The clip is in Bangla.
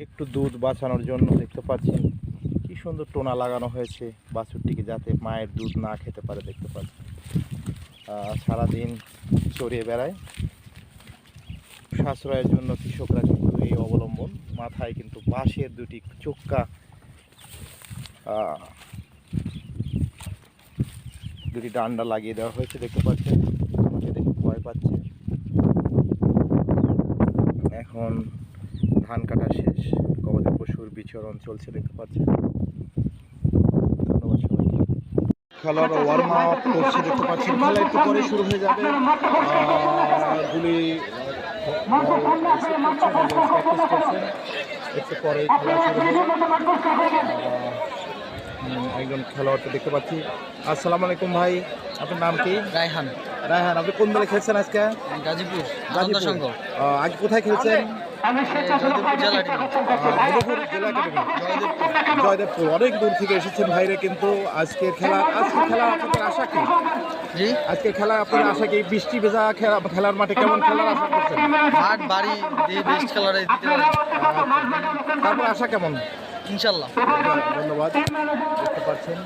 একটু দুধ বাঁচানোর জন্য দেখতে পাচ্ছেন কি সুন্দর টোনা লাগানো হয়েছে বাছুরটিকে, যাতে মায়ের দুধ না খেতে পারে। দেখতে পাচ্ছেন সারাদিন চড়িয়ে বেড়ায়। সাশ্রয়ের জন্য কৃষকরা কিন্তু এই অবলম্বন। মাথায় কিন্তু বাঁশের দুটি চোক্কা দুটি ডান্ডা লাগিয়ে দেওয়া হয়েছে। দেখতে পাচ্ছেন আমাকে দেখে ভয় পাচ্ছে। এখন ধান কাটা শেষ, গবাদি পশুর বিচরণ চলছে। দেখতে পাচ্ছেন। ধন্যবাদ সবাইকে। খেলার ওয়ার্ম আপ করছে, দেখতে পাচ্ছেন। খেলা একটু পরে শুরু হয়ে যাবে। গুলি প্র্যাকটিস করছেন, একটু পরে খেলা শুরু হবে। একজন খেলোয়াড়কে দেখতে পাচ্ছি। আসসালামু আলাইকুম ভাই, আপনার নাম কি? রায়হান। রায়হান, আপনি কোন দলে খেলছেন আজকে? গাজীপুর। আজ কোথায় খেলছেন? জয়দেবপুর। অনেক দূর থেকে এসেছেন ভাইরে, কিন্তু আজকের খেলা আপনাদের আশা কি? জি, আজকের খেলা আপনাদের আশা কি? বৃষ্টি ভেজা খেলার মাঠে কেমন খেলার আশা করছেন? মাঠ বাড়ি দিয়ে বেস্ট খেলাটা দিতে পারে। তারপর আশা কেমন? ইনশাল্লাহ। ধন্যবাদ। দেখতে পাচ্ছেন